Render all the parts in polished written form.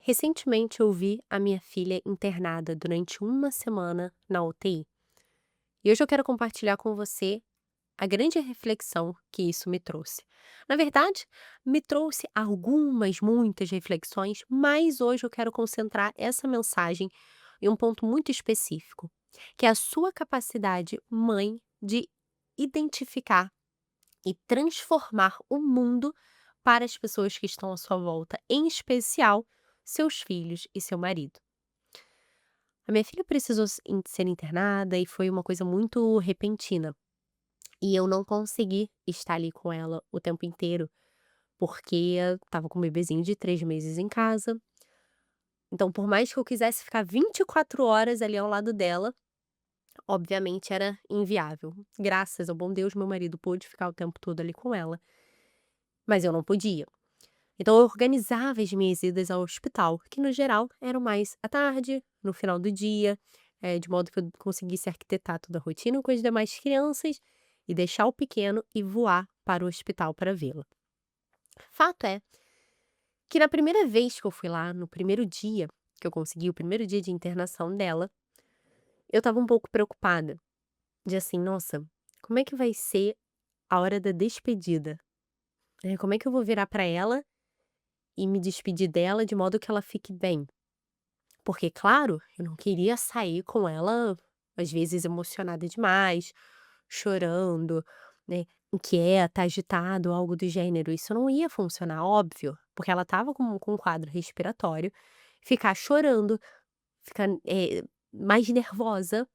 Recentemente eu vi a minha filha internada durante uma semana na UTI. E hoje eu quero compartilhar com você a grande reflexão que isso me trouxe. Na verdade, me trouxe algumas, muitas reflexões, mas hoje eu quero concentrar essa mensagem em um ponto muito específico, que é a sua capacidade, mãe, de identificar e transformar o mundo para as pessoas que estão à sua volta, em especial seus filhos e seu marido. A minha filha precisou ser internada e foi uma coisa muito repentina. E eu não consegui estar ali com ela o tempo inteiro, porque eu estava com um bebezinho de 3 meses em casa. Então, por mais que eu quisesse ficar 24 horas ali ao lado dela, obviamente era inviável. Graças ao bom Deus, meu marido pôde ficar o tempo todo ali com ela, mas eu não podia. Então eu organizava as minhas idas ao hospital, que no geral eram mais à tarde, no final do dia, de modo que eu conseguisse arquitetar toda a rotina com as demais crianças e deixar o pequeno e voar para o hospital para vê-la. Fato é que na primeira vez que eu fui lá, no primeiro dia que eu consegui, o primeiro dia de internação dela, eu estava um pouco preocupada, de assim, nossa, como é que vai ser a hora da despedida? Como é que eu vou virar para ela e me despedir dela de modo que ela fique bem? Porque, claro, eu não queria sair com ela, às vezes, emocionada demais, chorando, né, inquieta, agitado, algo do gênero. Isso não ia funcionar, óbvio, porque ela estava com um quadro respiratório. Ficar chorando, ficar mais nervosa,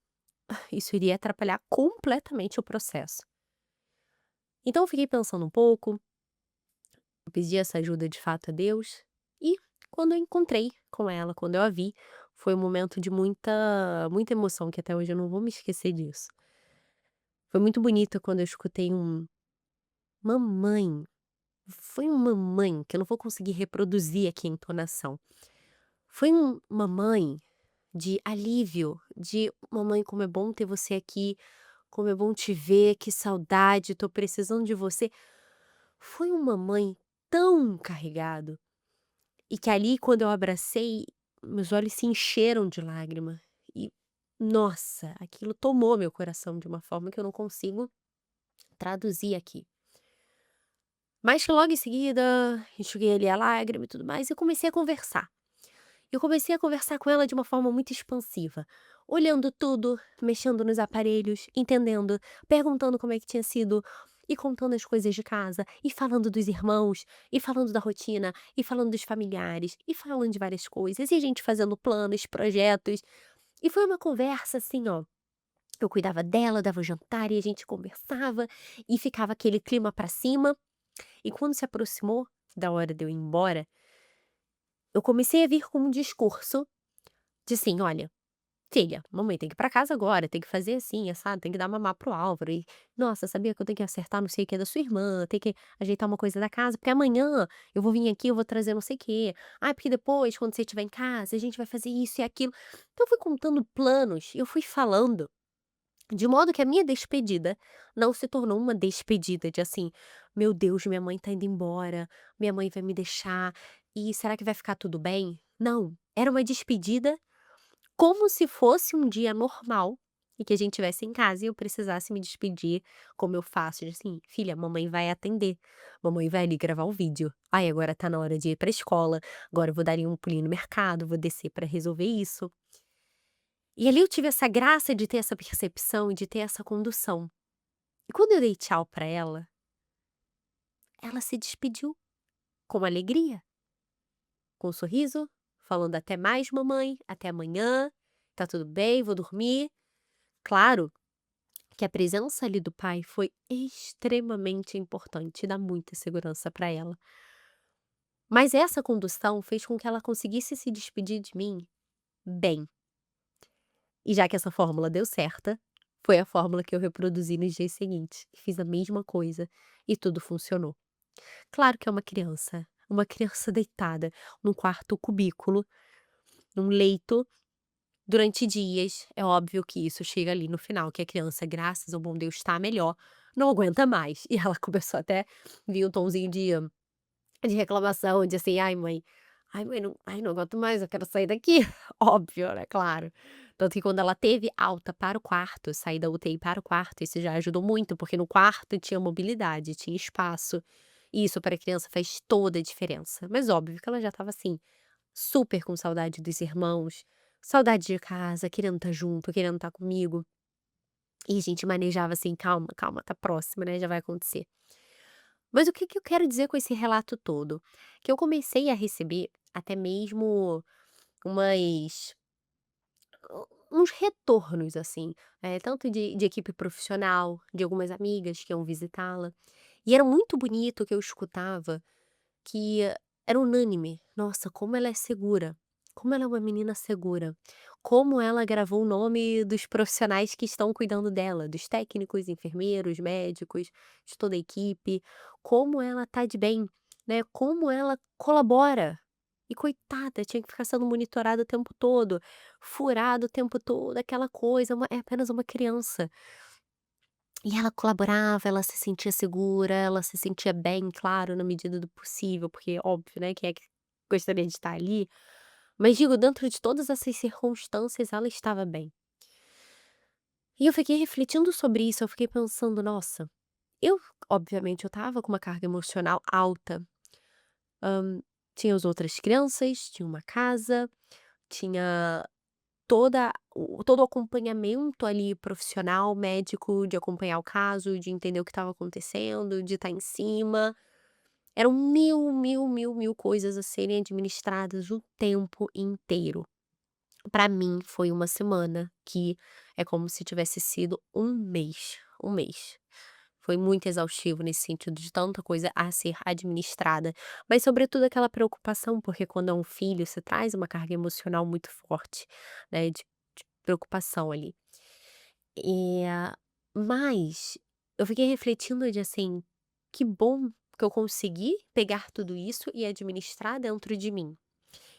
isso iria atrapalhar completamente o processo. Então, eu fiquei pensando um pouco, eu pedi essa ajuda de fato a Deus, e quando eu encontrei com ela, quando eu a vi, foi um momento de muita emoção, que até hoje eu não vou me esquecer disso. Foi muito bonito quando eu escutei um "mamãe", foi um "mamãe", que eu não vou conseguir reproduzir aqui a entonação. Foi um "mamãe" de alívio, de "mamãe, como é bom ter você aqui, como é bom te ver, que saudade, tô precisando de você". Foi um "mamãe" tão carregado. E que ali, quando eu abracei, meus olhos se encheram de lágrima e, nossa, aquilo tomou meu coração de uma forma que eu não consigo traduzir aqui. Mas que logo em seguida, enxuguei ali a lágrima e tudo mais e comecei a conversar. Eu comecei a conversar com ela de uma forma muito expansiva, olhando tudo, mexendo nos aparelhos, entendendo, perguntando como é que tinha sido, e contando as coisas de casa, e falando dos irmãos, e falando da rotina, e falando dos familiares, e falando de várias coisas, e a gente fazendo planos, projetos. E foi uma conversa assim, ó. Eu cuidava dela, dava o jantar e a gente conversava, e ficava aquele clima pra cima. E quando se aproximou da hora de eu ir embora, eu comecei a vir com um discurso de assim: olha, filha, mamãe tem que ir pra casa agora, tem que fazer assim, assado, tem que dar mamar pro Álvaro e, nossa, sabia que eu tenho que acertar não sei o que da sua irmã, tem que ajeitar uma coisa da casa, porque amanhã eu vou vir aqui, eu vou trazer não sei o quê. Ah, porque depois, quando você estiver em casa, a gente vai fazer isso e aquilo. Então eu fui contando planos, eu fui falando, de modo que a minha despedida não se tornou uma despedida de assim, meu Deus, minha mãe tá indo embora, minha mãe vai me deixar, e será que vai ficar tudo bem? Não, era uma despedida como se fosse um dia normal, e que a gente estivesse em casa e eu precisasse me despedir, como eu faço, de assim: "Filha, mamãe vai atender, mamãe vai ali gravar o vídeo. Ai, agora tá na hora de ir pra escola, agora eu vou dar ali um pulinho no mercado, vou descer pra resolver isso". E ali eu tive essa graça de ter essa percepção e de ter essa condução. E quando eu dei tchau pra ela se despediu com alegria, com um sorriso, falando: "Até mais mamãe, até amanhã, tá tudo bem, vou dormir". Claro que a presença ali do pai foi extremamente importante, dá muita segurança para ela. Mas essa condução fez com que ela conseguisse se despedir de mim bem. E já que essa fórmula deu certa, foi a fórmula que eu reproduzi nos dias seguintes. Fiz a mesma coisa e tudo funcionou. Claro que é uma criança deitada num quarto cubículo, num leito, durante dias. É óbvio que isso chega ali no final, que a criança, graças ao bom Deus, está melhor, não aguenta mais. E ela começou até vir um tomzinho de reclamação, de assim: "Ai mãe, "Ai mãe, não aguento mais, eu quero sair daqui", óbvio, né, claro. Tanto que quando ela teve alta para o quarto, sair da UTI para o quarto, isso já ajudou muito, porque no quarto tinha mobilidade, tinha espaço, e isso para a criança faz toda a diferença. Mas óbvio que ela já estava, assim, super com saudade dos irmãos, saudade de casa, querendo estar junto, querendo estar comigo, e a gente manejava assim: "Calma, calma, tá próxima, né, já vai acontecer". Mas o que que eu quero dizer com esse relato todo? Que eu comecei a receber até mesmo umas uns retornos, assim, tanto de equipe profissional, de algumas amigas que iam visitá-la, e era muito bonito que eu escutava que era unânime: "Nossa, como ela é segura, como ela é uma menina segura, como ela gravou o nome dos profissionais que estão cuidando dela, dos técnicos, enfermeiros, médicos, de toda a equipe, como ela tá de bem, né, como ela colabora. E coitada, tinha que ficar sendo monitorada o tempo todo, furada o tempo todo, aquela coisa, é apenas uma criança". E ela colaborava, ela se sentia segura, ela se sentia bem, claro, na medida do possível, porque óbvio, né, quem é que gostaria de estar ali? Mas digo, dentro de todas essas circunstâncias, ela estava bem. E eu fiquei refletindo sobre isso, eu fiquei pensando: "Nossa", eu obviamente eu estava com uma carga emocional alta, tinha as outras crianças, tinha uma casa, tinha todo o acompanhamento ali profissional, médico, de acompanhar o caso, de entender o que estava acontecendo, de estar em cima. Eram mil, mil, mil, mil coisas a serem administradas o tempo inteiro. Para mim foi uma semana que é como se tivesse sido um mês, um mês. Foi muito exaustivo nesse sentido de tanta coisa a ser administrada, mas sobretudo aquela preocupação, porque quando é um filho, você traz uma carga emocional muito forte, né, de preocupação ali. Eh, mas eu fiquei refletindo de assim, que bom que eu consegui pegar tudo isso e administrar dentro de mim.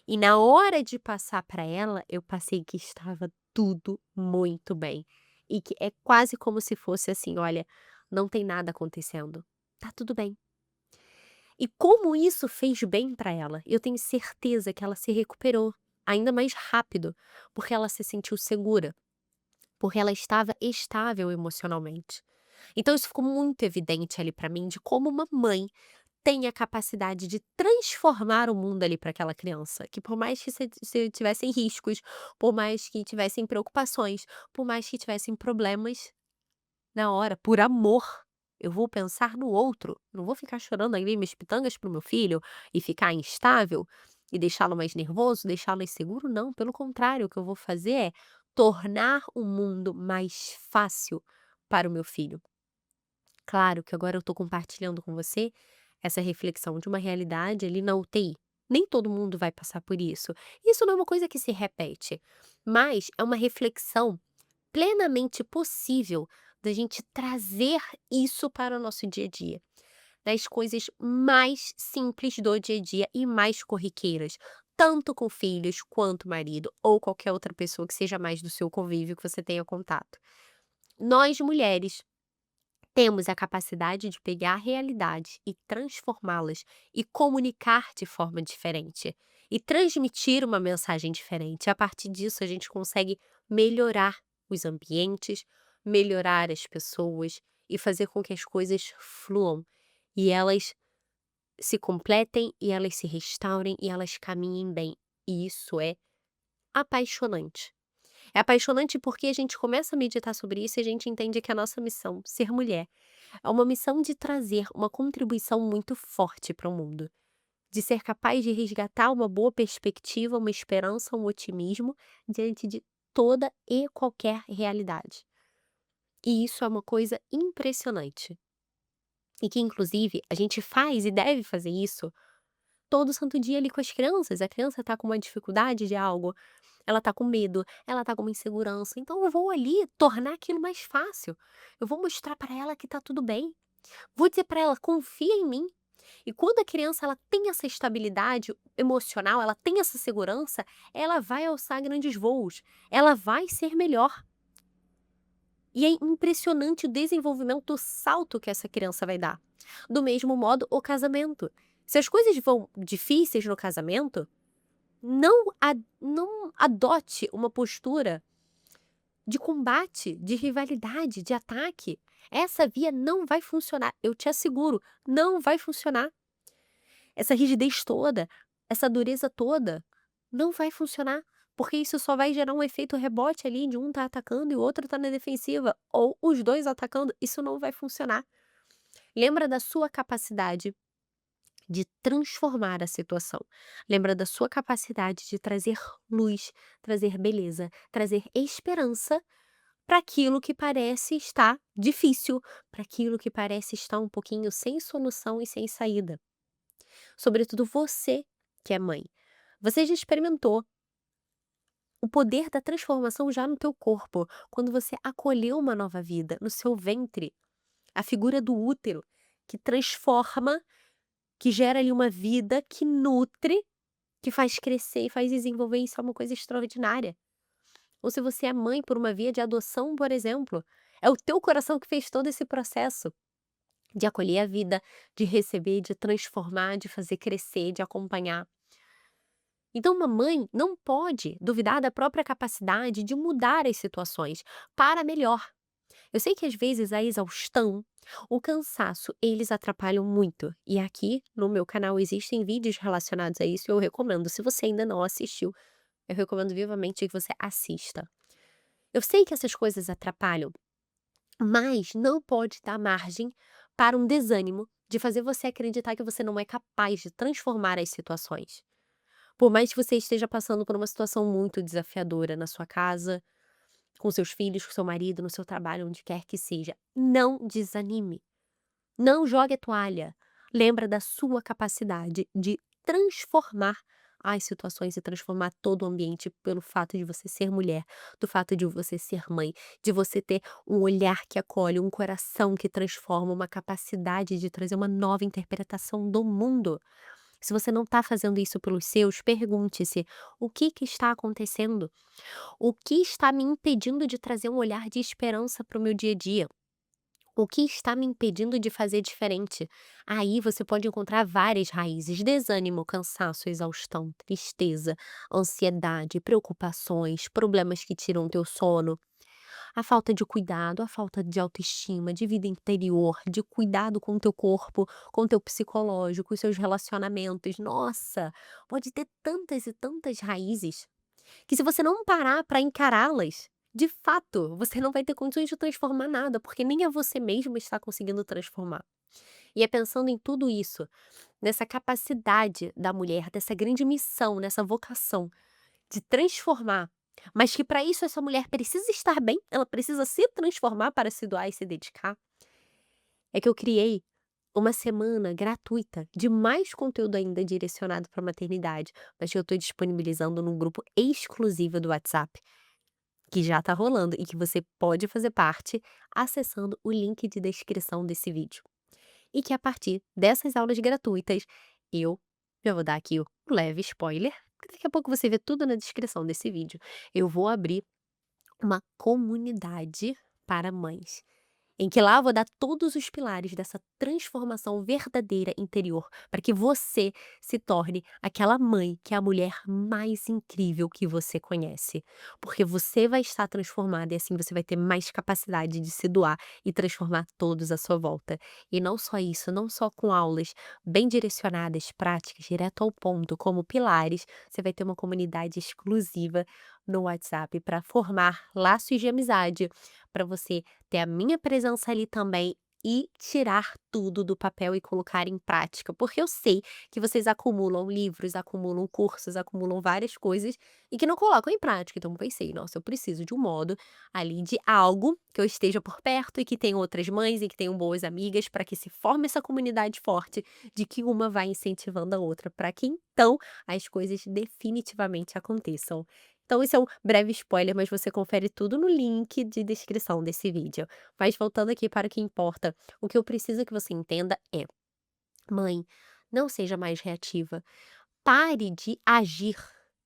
E na hora de passar para ela, eu passei que estava tudo muito bem. E que é quase como se fosse assim: "Olha, não tem nada acontecendo, tá tudo bem". E como isso fez bem para ela, eu tenho certeza que ela se recuperou ainda mais rápido, porque ela se sentiu segura, porque ela estava estável emocionalmente. Então isso ficou muito evidente ali para mim de como uma mãe tem a capacidade de transformar o mundo ali para aquela criança, que por mais que se tivessem riscos, por mais que tivessem preocupações, por mais que tivessem problemas, na hora, por amor, eu vou pensar no outro, não vou ficar chorando ali minhas pitangas para o meu filho e ficar instável e deixá-lo mais nervoso, deixá-lo inseguro, não, pelo contrário, o que eu vou fazer é tornar o mundo mais fácil para o meu filho. Claro que agora eu estou compartilhando com você essa reflexão de uma realidade ali na UTI. Nem todo mundo vai passar por isso. Isso não é uma coisa que se repete, mas é uma reflexão plenamente possível da gente trazer isso para o nosso dia a dia. Das coisas mais simples do dia a dia e mais corriqueiras, tanto com filhos quanto marido ou qualquer outra pessoa que seja mais do seu convívio que você tenha contato. Nós mulheres temos a capacidade de pegar a realidade e transformá-las e comunicar de forma diferente e transmitir uma mensagem diferente. A partir disso, a gente consegue melhorar os ambientes, melhorar as pessoas e fazer com que as coisas fluam e elas se completem e elas se restaurem e elas caminhem bem. E isso é apaixonante. É apaixonante porque a gente começa a meditar sobre isso e a gente entende que a nossa missão, ser mulher, é uma missão de trazer uma contribuição muito forte para o mundo, de ser capaz de resgatar uma boa perspectiva, uma esperança, um otimismo diante de toda e qualquer realidade. E isso é uma coisa impressionante. E que, inclusive, a gente faz e deve fazer isso todo santo dia ali com as crianças. A criança está com uma dificuldade de algo, ela tá com medo, ela tá com uma insegurança, então eu vou ali tornar aquilo mais fácil. Eu vou mostrar para ela que tá tudo bem. Vou dizer para ela: "Confia em mim". E quando a criança ela tem essa estabilidade emocional, ela tem essa segurança, ela vai alçar grandes voos, ela vai ser melhor. E é impressionante o desenvolvimento, o salto que essa criança vai dar. Do mesmo modo, o casamento. Se as coisas vão difíceis no casamento, não adote uma postura de combate, de rivalidade, de ataque. Essa via não vai funcionar, eu te asseguro, não vai funcionar. Essa rigidez toda, essa dureza toda, não vai funcionar, porque isso só vai gerar um efeito rebote ali de um tá atacando e o outro tá na defensiva, ou os 2 atacando, isso não vai funcionar. Lembra da sua capacidade de transformar a situação. Lembra da sua capacidade de trazer luz, trazer beleza, trazer esperança para aquilo que parece estar difícil, para aquilo que parece estar um pouquinho sem solução e sem saída. Sobretudo você que é mãe. Você já experimentou o poder da transformação já no teu corpo, quando você acolheu uma nova vida no seu ventre, a figura do útero que transforma, que gera ali uma vida que nutre, que faz crescer e faz desenvolver, isso é uma coisa extraordinária. Ou se você é mãe por uma via de adoção, por exemplo, é o teu coração que fez todo esse processo de acolher a vida, de receber, de transformar, de fazer crescer, de acompanhar. Então, uma mãe não pode duvidar da própria capacidade de mudar as situações para melhor. Eu sei que às vezes a exaustão, o cansaço, eles atrapalham muito. E aqui no meu canal existem vídeos relacionados a isso e eu recomendo. Se você ainda não assistiu, eu recomendo vivamente que você assista. Eu sei que essas coisas atrapalham, mas não pode dar margem para um desânimo de fazer você acreditar que você não é capaz de transformar as situações. Por mais que você esteja passando por uma situação muito desafiadora na sua casa, com seus filhos, com seu marido, no seu trabalho, onde quer que seja, não desanime. Não jogue a toalha. Lembra da sua capacidade de transformar as situações e transformar todo o ambiente pelo fato de você ser mulher, do fato de você ser mãe, de você ter um olhar que acolhe, um coração que transforma, uma capacidade de trazer uma nova interpretação do mundo. Se você não está fazendo isso pelos seus, pergunte-se: o que que está acontecendo? O que está me impedindo de trazer um olhar de esperança para o meu dia a dia? O que está me impedindo de fazer diferente? Aí você pode encontrar várias raízes: desânimo, cansaço, exaustão, tristeza, ansiedade, preocupações, problemas que tiram o teu sono, a falta de cuidado, a falta de autoestima, de vida interior, de cuidado com o teu corpo, com o teu psicológico, os seus relacionamentos. Nossa, pode ter tantas e tantas raízes que, se você não parar para encará-las, de fato, você não vai ter condições de transformar nada, porque nem a você mesmo está conseguindo transformar. E é pensando em tudo isso, nessa capacidade da mulher, dessa grande missão, nessa vocação de transformar, mas que para isso essa mulher precisa estar bem, ela precisa se transformar para se doar e se dedicar, é que eu criei uma semana gratuita de mais conteúdo ainda direcionado para maternidade, mas que eu estou disponibilizando num grupo exclusivo do WhatsApp, que já está rolando e que você pode fazer parte acessando o link de descrição desse vídeo. E que a partir dessas aulas gratuitas, eu já vou dar aqui o leve spoiler, porque daqui a pouco você vê tudo na descrição desse vídeo. Eu vou abrir uma comunidade para mães, em que lá eu vou dar todos os pilares dessa transformação verdadeira interior, para que você se torne aquela mãe que é a mulher mais incrível que você conhece. Porque você vai estar transformada e assim você vai ter mais capacidade de se doar e transformar todos à sua volta. E não só isso, não só com aulas bem direcionadas, práticas, direto ao ponto, como pilares, você vai ter uma comunidade exclusiva no WhatsApp para formar laços de amizade, para você ter a minha presença ali também e tirar tudo do papel e colocar em prática, porque eu sei que vocês acumulam livros, acumulam cursos, acumulam várias coisas e que não colocam em prática. Então eu pensei, nossa, eu preciso de um modo ali de algo que eu esteja por perto e que tenham outras mães e que tenham boas amigas para que se forme essa comunidade forte de que uma vai incentivando a outra para que então as coisas definitivamente aconteçam. Então esse é um breve spoiler, mas você confere tudo no link de descrição desse vídeo. Mas voltando aqui para o que importa, o que eu preciso que você entenda é: mãe, não seja mais reativa. Pare de agir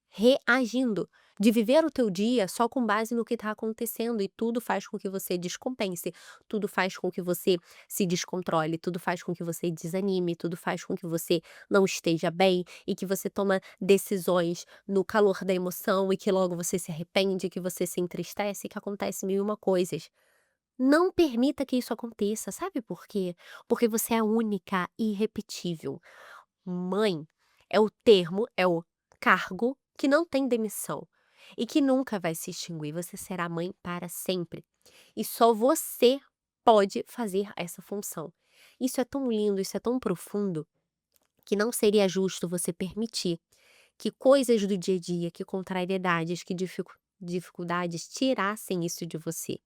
reagindo. de viver o teu dia só com base no que está acontecendo e tudo faz com que você descompense, tudo faz com que você se descontrole, tudo faz com que você desanime, tudo faz com que você não esteja bem e que você toma decisões no calor da emoção e que logo você se arrepende, que você se entristece, que acontece mil e uma coisas. Não permita que isso aconteça, sabe por quê? Porque você é única e irrepetível. Mãe é o termo, é o cargo que não tem demissão e que nunca vai se extinguir. Você será mãe para sempre. E só você pode fazer essa função. Isso é tão lindo, isso é tão profundo, que não seria justo você permitir que coisas do dia a dia, que contrariedades, que dificuldades tirassem isso de você.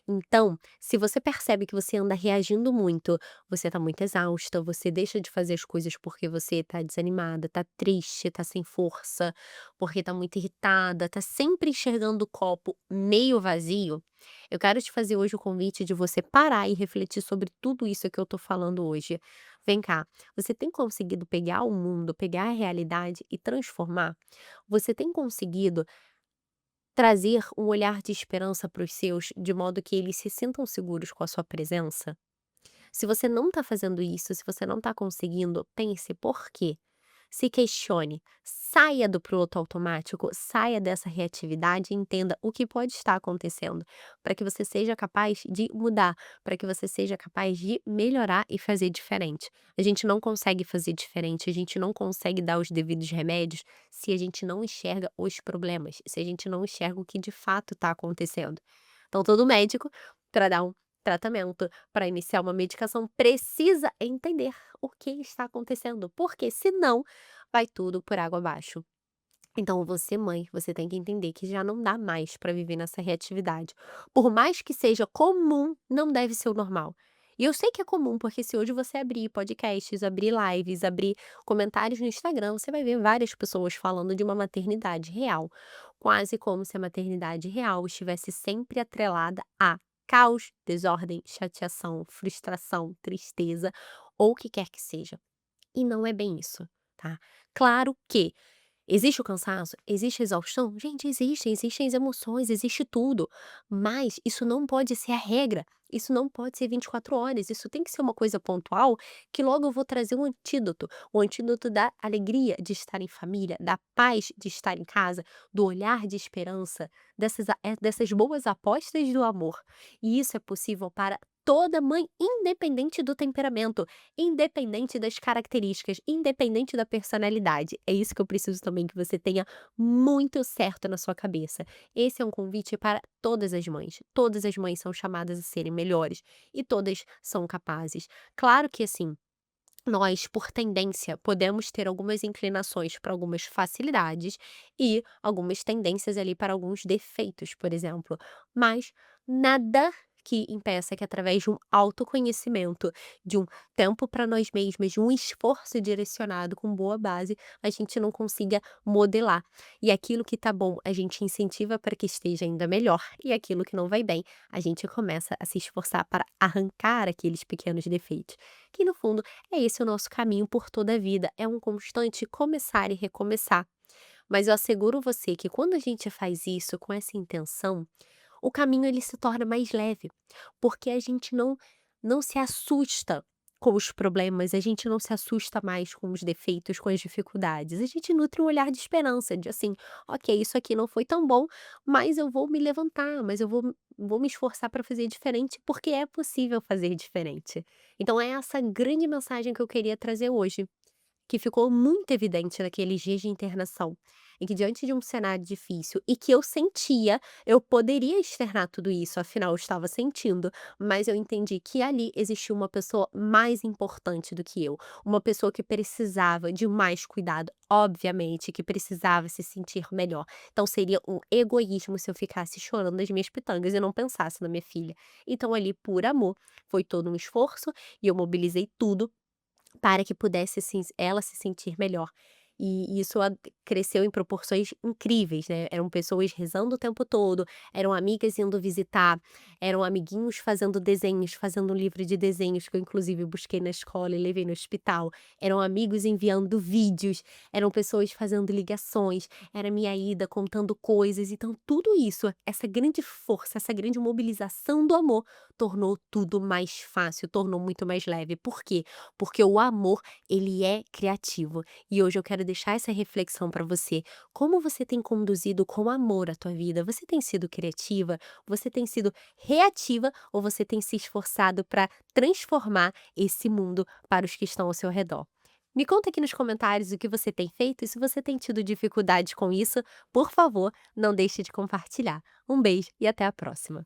Então, se você percebe que você anda reagindo muito, você tá muito exausta, você deixa de fazer as coisas porque você tá desanimada, tá triste, tá sem força, porque tá muito irritada, tá sempre enxergando o copo meio vazio, eu quero te fazer hoje o convite de você parar e refletir sobre tudo isso que eu tô falando hoje. Vem cá, você tem conseguido pegar o mundo, pegar a realidade e transformar? Você tem conseguido trazer um olhar de esperança para os seus, de modo que eles se sintam seguros com a sua presença? Se você não está fazendo isso, se você não está conseguindo, pense por quê. Se questione, saia do piloto automático, saia dessa reatividade e entenda o que pode estar acontecendo, para que você seja capaz de mudar, para que você seja capaz de melhorar e fazer diferente. A gente não consegue fazer diferente, a gente não consegue dar os devidos remédios se a gente não enxerga os problemas, se a gente não enxerga o que de fato está acontecendo. Então, todo médico, para dar um tratamento, para iniciar uma medicação, precisa entender o que está acontecendo, porque senão vai tudo por água abaixo. Então, você, mãe, você tem que entender que já não dá mais para viver nessa reatividade. Por mais que seja comum, não deve ser o normal. E eu sei que é comum, porque se hoje você abrir podcasts, abrir lives, abrir comentários no Instagram, você vai ver várias pessoas falando de uma maternidade real. Quase como se a maternidade real estivesse sempre atrelada a caos, desordem, chateação, frustração, tristeza ou o que quer que seja. E não é bem isso, tá? Claro que existe o cansaço? Existe a exaustão? Gente, existem as emoções, existe tudo. Mas isso não pode ser a regra. Isso não pode ser 24 horas. Isso tem que ser uma coisa pontual que logo eu vou trazer um antídoto. O antídoto da alegria de estar em família, da paz de estar em casa, do olhar de esperança, dessas boas apostas do amor. E isso é possível para toda mãe, independente do temperamento, independente das características, independente da personalidade. É isso que eu preciso também que você tenha muito certo na sua cabeça. Esse é um convite para todas as mães. Todas as mães são chamadas a serem melhores e todas são capazes. Claro que assim, nós, por tendência, podemos ter algumas inclinações para algumas facilidades e algumas tendências ali para alguns defeitos, por exemplo. Mas nada que impeça que através de um autoconhecimento, de um tempo para nós mesmas, de um esforço direcionado com boa base, a gente não consiga modelar. E aquilo que tá bom, a gente incentiva para que esteja ainda melhor, e aquilo que não vai bem, a gente começa a se esforçar para arrancar aqueles pequenos defeitos. Que no fundo é esse o nosso caminho por toda a vida, é um constante começar e recomeçar. Mas eu asseguro você que quando a gente faz isso com essa intenção, o caminho ele se torna mais leve, porque a gente não se assusta com os problemas, a gente não se assusta mais com os defeitos, com as dificuldades. A gente nutre um olhar de esperança, de assim, ok, isso aqui não foi tão bom, mas eu vou me levantar, mas vou me esforçar para fazer diferente, porque é possível fazer diferente. Então é essa grande mensagem que eu queria trazer hoje, que ficou muito evidente naqueles dias de internação, em que diante de um cenário difícil e que eu sentia, eu poderia externar tudo isso, afinal eu estava sentindo, mas eu entendi que ali existia uma pessoa mais importante do que eu, uma pessoa que precisava de mais cuidado, obviamente, que precisava se sentir melhor. Então seria um egoísmo se eu ficasse chorando as minhas pitangas e não pensasse na minha filha. Então ali, por amor, foi todo um esforço e eu mobilizei tudo para que pudesse ela se sentir melhor. e isso cresceu em proporções incríveis, né, eram pessoas rezando o tempo todo, eram amigas indo visitar, eram amiguinhos fazendo desenhos, fazendo um livro de desenhos que eu inclusive busquei na escola e levei no hospital, eram amigos enviando vídeos, eram pessoas fazendo ligações, era minha ida contando coisas, então tudo isso, essa grande força, essa grande mobilização do amor, tornou tudo mais fácil, tornou muito mais leve. Por quê? Porque o amor, ele é criativo. E hoje eu quero deixar essa reflexão para você. Como você tem conduzido com amor a tua vida? Você tem sido criativa? Você tem sido reativa ou você tem se esforçado para transformar esse mundo para os que estão ao seu redor? Me conta aqui nos comentários o que você tem feito e se você tem tido dificuldade com isso, por favor, não deixe de compartilhar. Um beijo e até a próxima.